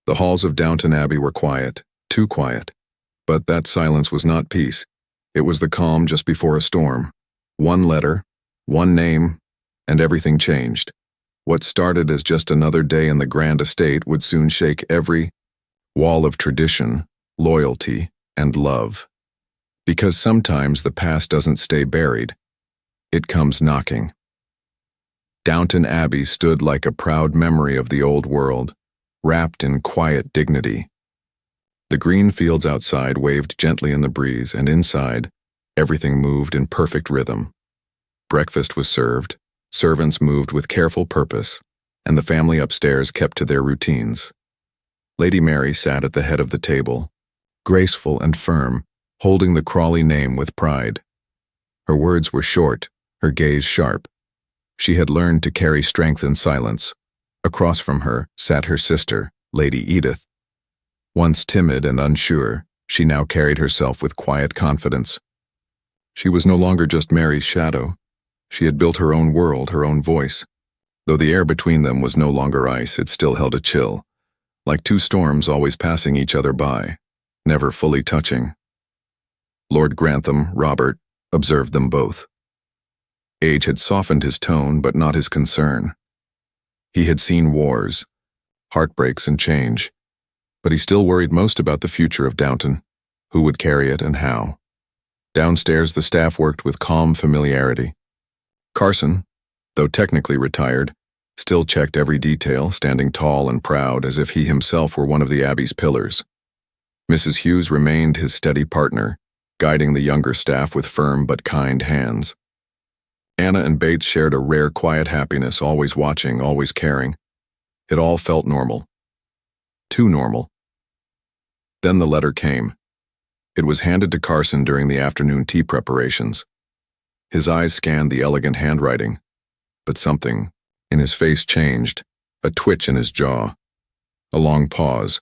The halls of Downton Abbey were quiet, too quiet. But that silence was not peace. It was the calm just before a storm. One letter, one name, and everything changed. What started as just another day in the grand estate would soon shake every wall of tradition, loyalty, and love. Because sometimes the past doesn't stay buried. It comes knocking. Downton Abbey stood like a proud memory of the old world, wrapped in quiet dignity. The green fields outside waved gently in the breeze, and inside, everything moved in perfect rhythm. Breakfast was served, servants moved with careful purpose, and the family upstairs kept to their routines. Lady Mary sat at the head of the table, graceful and firm, holding the Crawley name with pride. Her words were short, her gaze sharp. She had learned to carry strength in silence. Across from her sat her sister, Lady Edith. Once timid and unsure, she now carried herself with quiet confidence. She was no longer just Mary's shadow. She had built her own world, her own voice. Though the air between them was no longer ice, it still held a chill, like two storms always passing each other by, never fully touching. Lord Grantham, Robert, observed them both. Age had softened his tone, but not his concern. He had seen wars, heartbreaks, and change, but he still worried most about the future of Downton, who would carry it and how. Downstairs, the staff worked with calm familiarity. Carson, though technically retired, still checked every detail, standing tall and proud as if he himself were one of the Abbey's pillars. Mrs. Hughes remained his steady partner, guiding the younger staff with firm but kind hands. Anna and Bates shared a rare quiet happiness, always watching, always caring. It all felt normal. Too normal. Then the letter came. It was handed to Carson during the afternoon tea preparations. His eyes scanned the elegant handwriting, but something in his face changed, a twitch in his jaw, a long pause.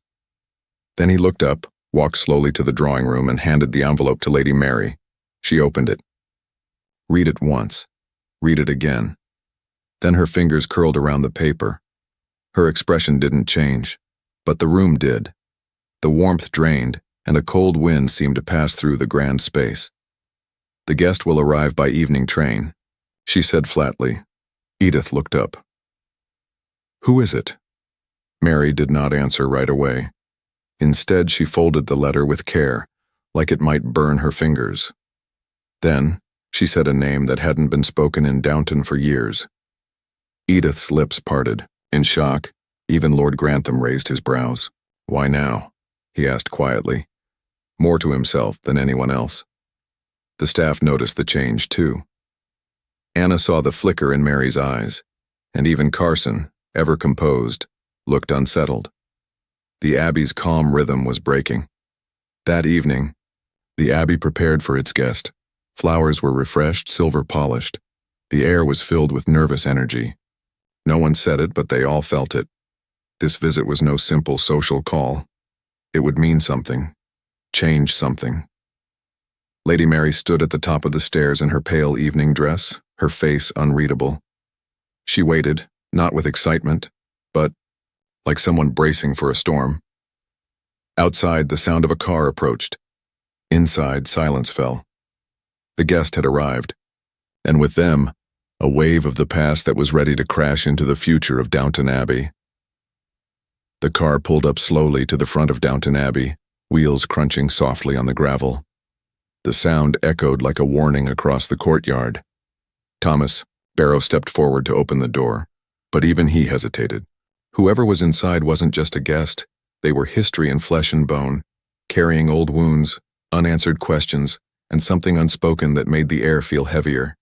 Then he looked up, walked slowly to the drawing room, and handed the envelope to Lady Mary. She opened it. Read it once. Read it again. Then her fingers curled around the paper. Her expression didn't change, but the room did. The warmth drained, and a cold wind seemed to pass through the grand space. The guest will arrive by evening train, she said flatly. Edith looked up. Who is it? Mary did not answer right away. Instead, she folded the letter with care, like it might burn her fingers. Then, she said a name that hadn't been spoken in Downton for years. Edith's lips parted. In shock, even Lord Grantham raised his brows. Why now? He asked quietly, more to himself than anyone else. The staff noticed the change, too. Anna saw the flicker in Mary's eyes, and even Carson, ever composed, looked unsettled. The Abbey's calm rhythm was breaking. That evening, the Abbey prepared for its guest. Flowers were refreshed, silver polished. The air was filled with nervous energy. No one said it, but they all felt it. This visit was no simple social call. It would mean something, change something. Lady Mary stood at the top of the stairs in her pale evening dress, her face unreadable. She waited, not with excitement, but like someone bracing for a storm. Outside, the sound of a car approached. Inside, silence fell. The guest had arrived, and with them, a wave of the past that was ready to crash into the future of Downton Abbey. The car pulled up slowly to the front of Downton Abbey, wheels crunching softly on the gravel. The sound echoed like a warning across the courtyard. Thomas, Barrow stepped forward to open the door, but even he hesitated. Whoever was inside wasn't just a guest. They were history in flesh and bone, carrying old wounds, unanswered questions, and something unspoken that made the air feel heavier.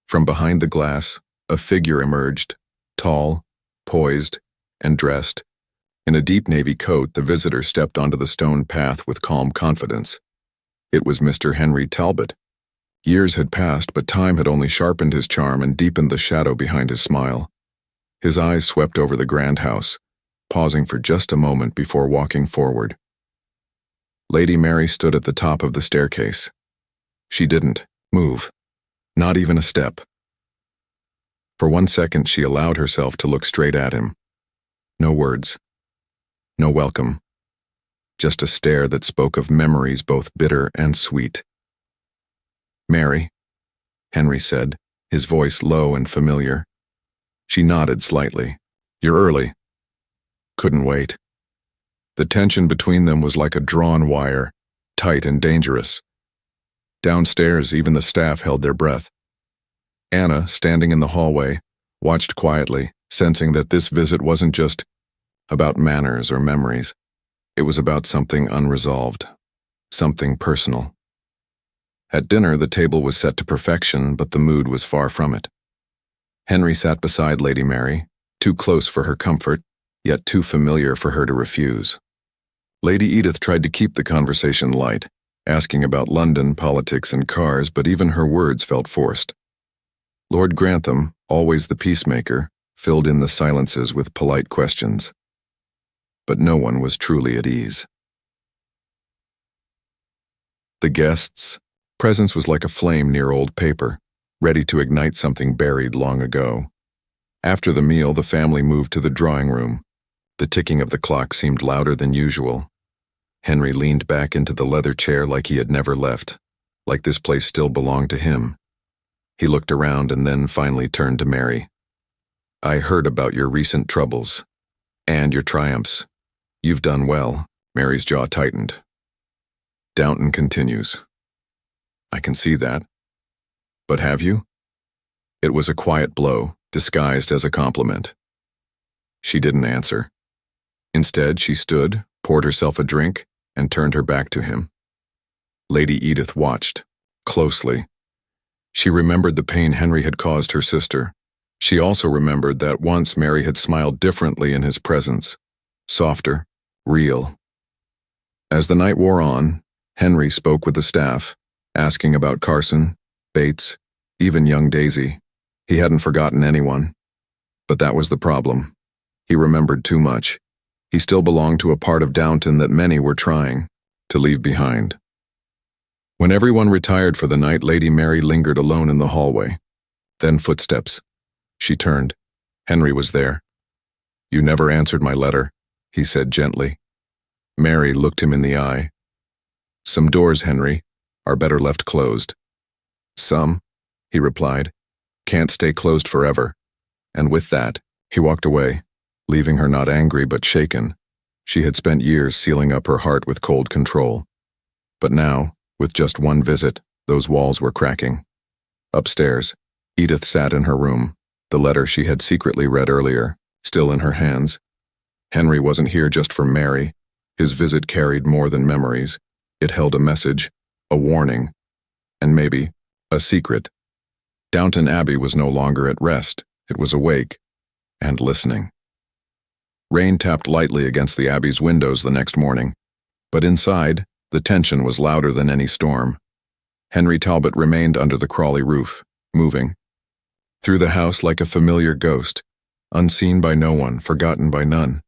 From behind the glass, a figure emerged, tall, poised, and dressed. In a deep navy coat, the visitor stepped onto the stone path with calm confidence. It was Mr. Henry Talbot. Years had passed, but time had only sharpened his charm and deepened the shadow behind his smile. His eyes swept over the grand house, pausing for just a moment before walking forward. Lady Mary stood at the top of the staircase. She didn't move, not even a step. For 1 second, she allowed herself to look straight at him. No words, No welcome. Just a stare that spoke of memories both bitter and sweet. "Mary," Henry said, his voice low and familiar. She nodded slightly. "You're early." Couldn't wait. The tension between them was like a drawn wire, tight and dangerous. Downstairs, even the staff held their breath. Anna, standing in the hallway, watched quietly, sensing that this visit wasn't just about manners or memories. It was about something unresolved, something personal. At dinner, the table was set to perfection, but the mood was far from it. Henry sat beside Lady Mary, too close for her comfort, yet too familiar for her to refuse. Lady Edith tried to keep the conversation light, asking about London, politics, and cars, but even her words felt forced. Lord Grantham, always the peacemaker, filled in the silences with polite questions. But no one was truly at ease. The guests' presence was like a flame near old paper, ready to ignite something buried long ago. After the meal, the family moved to the drawing room. The ticking of the clock seemed louder than usual. Henry leaned back into the leather chair like he had never left, like this place still belonged to him. He looked around and then finally turned to Mary. "I heard about your recent troubles, and your triumphs. You've done well." Mary's jaw tightened. "Downton continues." "I can see that. But have you?" It was a quiet blow, disguised as a compliment. She didn't answer. Instead, she stood, poured herself a drink, and turned her back to him. Lady Edith watched, closely. She remembered the pain Henry had caused her sister. She also remembered that once Mary had smiled differently in his presence, softer, real. As the night wore on, Henry spoke with the staff, asking about Carson, Bates, even young Daisy. He hadn't forgotten anyone. But that was the problem. He remembered too much. He still belonged to a part of Downton that many were trying to leave behind. When everyone retired for the night, Lady Mary lingered alone in the hallway. Then footsteps. She turned. Henry was there. "You never answered my letter," he said gently. Mary looked him in the eye. "Some doors, Henry, are better left closed." "Some," he replied, "can't stay closed forever." And with that, he walked away, leaving her not angry but shaken. She had spent years sealing up her heart with cold control. But now, with just one visit, those walls were cracking. Upstairs, Edith sat in her room, the letter she had secretly read earlier, still in her hands. Henry wasn't here just for Mary. His visit carried more than memories. It held a message, a warning, and maybe a secret. Downton Abbey was no longer at rest. It was awake and listening. Rain tapped lightly against the Abbey's windows the next morning, but inside, the tension was louder than any storm. Henry Talbot remained under the Crawley roof, moving through the house like a familiar ghost, unseen by no one, forgotten by none.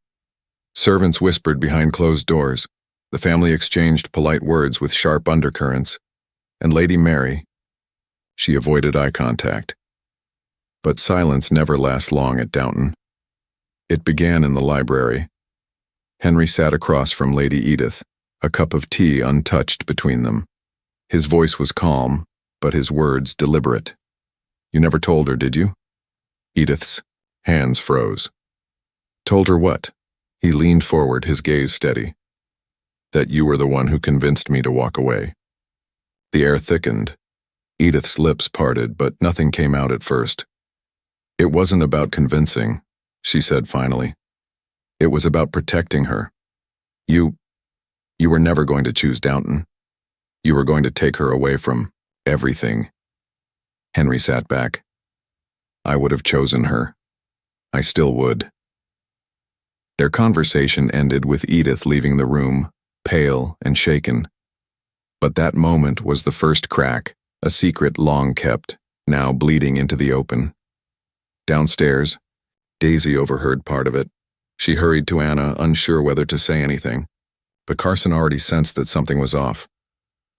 Servants whispered behind closed doors. The family exchanged polite words with sharp undercurrents. And Lady Mary, she avoided eye contact. But silence never lasts long at Downton. It began in the library. Henry sat across from Lady Edith, a cup of tea untouched between them. His voice was calm, but his words deliberate. "You never told her, did you?" Edith's hands froze. "Told her what?" He leaned forward, his gaze steady. "That you were the one who convinced me to walk away." The air thickened. Edith's lips parted, but nothing came out at first. "It wasn't about convincing," she said finally. "It was about protecting her. You were never going to choose Downton. You were going to take her away from everything." Henry sat back. "I would have chosen her. I still would." Their conversation ended with Edith leaving the room, pale and shaken. But that moment was the first crack, a secret long kept, now bleeding into the open. Downstairs, Daisy overheard part of it. She hurried to Anna, unsure whether to say anything. But Carson already sensed that something was off.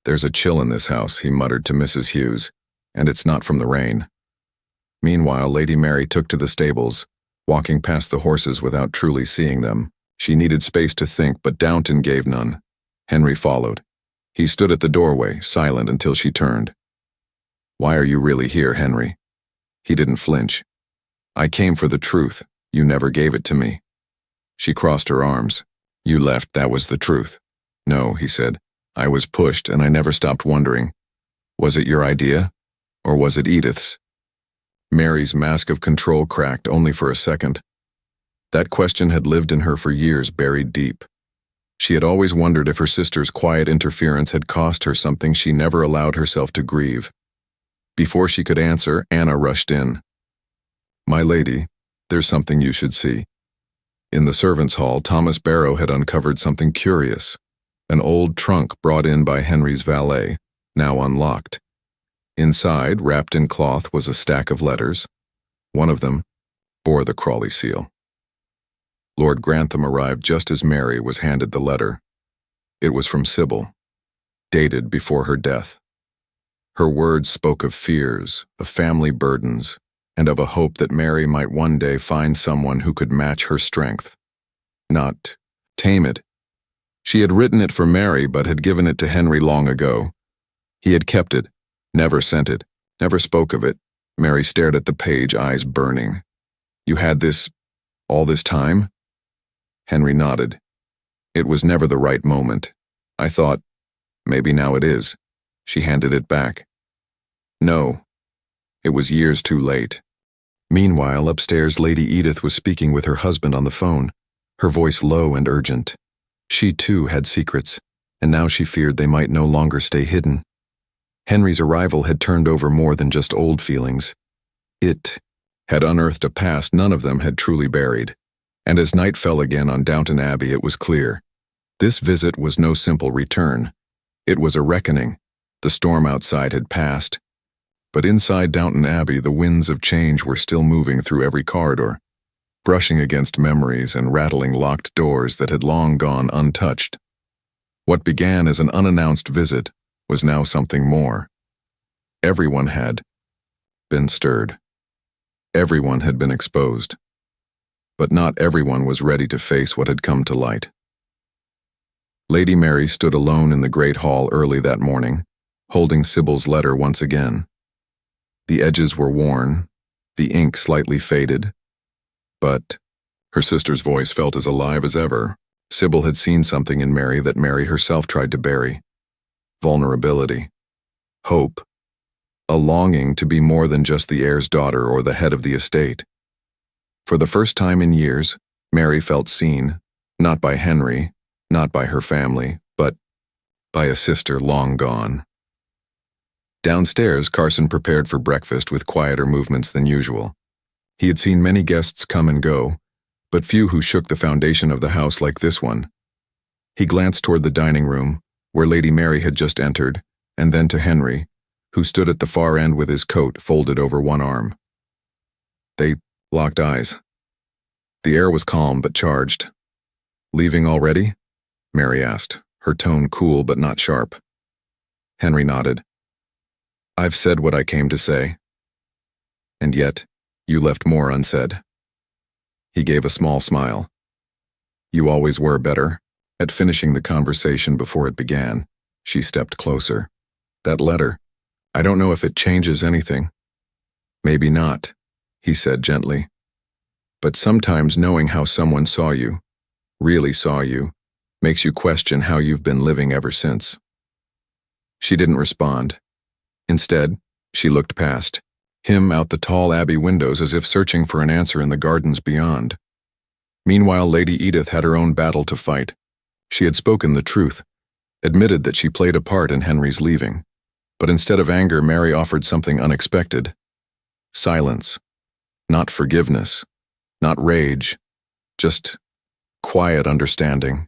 "There's a chill in this house," he muttered to Mrs. Hughes, "and it's not from the rain." Meanwhile, Lady Mary took to the stables, walking past the horses without truly seeing them. She needed space to think, but Downton gave none. Henry followed. He stood at the doorway, silent until she turned. "Why are you really here, Henry?" He didn't flinch. "I came for the truth. You never gave it to me." She crossed her arms. "You left, that was the truth." "No," he said. "I was pushed, and I never stopped wondering. Was it your idea? Or was it Edith's?" Mary's mask of control cracked only for a second. That question had lived in her for years, buried deep. She had always wondered if her sister's quiet interference had cost her something she never allowed herself to grieve. Before she could answer, Anna rushed in. "My lady, there's something you should see." In the servants' hall, Thomas Barrow had uncovered something curious. An old trunk brought in by Henry's valet, now unlocked. Inside, wrapped in cloth, was a stack of letters. One of them bore the Crawley seal. Lord Grantham arrived just as Mary was handed the letter. It was from Sybil, dated before her death. Her words spoke of fears, of family burdens, and of a hope that Mary might one day find someone who could match her strength. Not tame it. She had written it for Mary, but had given it to Henry long ago. He had kept it, never sent it, never spoke of it. Mary stared at the page, eyes burning. "You had this all this time?" Henry nodded. "It was never the right moment. I thought, maybe now it is." She handed it back. "No. It was years too late." Meanwhile, upstairs, Lady Edith was speaking with her husband on the phone, her voice low and urgent. She, too, had secrets, and now she feared they might no longer stay hidden. Henry's arrival had turned over more than just old feelings. It had unearthed a past none of them had truly buried. And as night fell again on Downton Abbey, it was clear. This visit was no simple return. It was a reckoning. The storm outside had passed. But inside Downton Abbey, the winds of change were still moving through every corridor, brushing against memories and rattling locked doors that had long gone untouched. What began as an unannounced visit was now something more. Everyone had been stirred. Everyone had been exposed. But not everyone was ready to face what had come to light. Lady Mary stood alone in the great hall early that morning, holding Sybil's letter once again. The edges were worn, the ink slightly faded, but her sister's voice felt as alive as ever. Sybil had seen something in Mary that Mary herself tried to bury. Vulnerability. Hope. A longing to be more than just the heir's daughter or the head of the estate. For the first time in years, Mary felt seen, not by Henry, not by her family, but by a sister long gone. Downstairs, Carson prepared for breakfast with quieter movements than usual. He had seen many guests come and go, but few who shook the foundation of the house like this one. He glanced toward the dining room, where Lady Mary had just entered, and then to Henry, who stood at the far end with his coat folded over one arm. They locked eyes. The air was calm but charged. "Leaving already?" Mary asked, her tone cool but not sharp. Henry nodded. "I've said what I came to say. And yet, you left more unsaid." He gave a small smile. "You always were better at finishing the conversation before it began." She stepped closer. "That letter, I don't know if it changes anything." "Maybe not," he said gently. "But sometimes knowing how someone saw you, really saw you, makes you question how you've been living ever since." She didn't respond. Instead, she looked past him out the tall Abbey windows as if searching for an answer in the gardens beyond. Meanwhile, Lady Edith had her own battle to fight. She had spoken the truth, admitted that she played a part in Henry's leaving. But instead of anger, Mary offered something unexpected. Silence. Not forgiveness. Not rage. Just quiet understanding.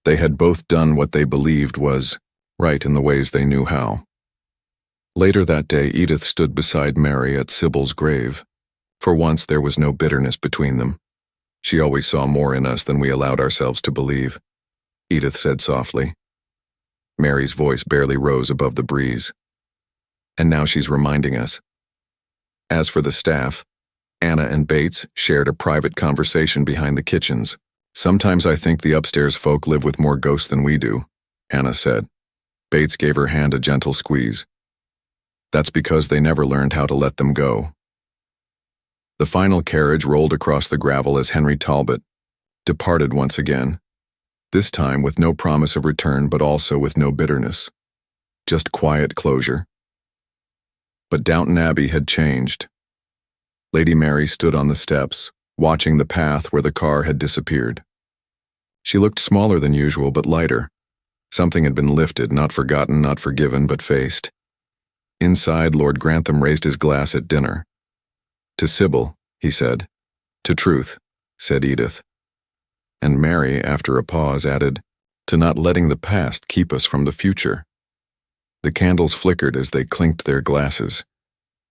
They had both done what they believed was right in the ways they knew how. Later that day, Edith stood beside Mary at Sybil's grave. For once, there was no bitterness between them. She always saw more in us than we allowed ourselves to believe, Edith said softly. Mary's voice barely rose above the breeze. And now she's reminding us. As for the staff, Anna and Bates shared a private conversation behind the kitchens, Sometimes I think the upstairs folk live with more ghosts than we do, Anna said. Bates gave her hand a gentle squeeze. That's because they never learned how to let them go. The final carriage rolled across the gravel as Henry Talbot departed once again, this time with no promise of return but also with no bitterness. Just quiet closure. But Downton Abbey had changed. Lady Mary stood on the steps, watching the path where the car had disappeared. She looked smaller than usual but lighter. Something had been lifted, not forgotten, not forgiven, but faced. Inside, Lord Grantham raised his glass at dinner. To Sybil, he said. To truth, said Edith. And Mary, after a pause, added, to not letting the past keep us from the future. The candles flickered as they clinked their glasses.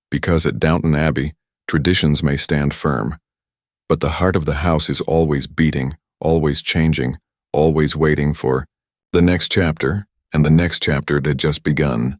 Because at Downton Abbey, traditions may stand firm, but the heart of the house is always beating, always changing, always waiting for the next chapter, and the next chapter had just begun.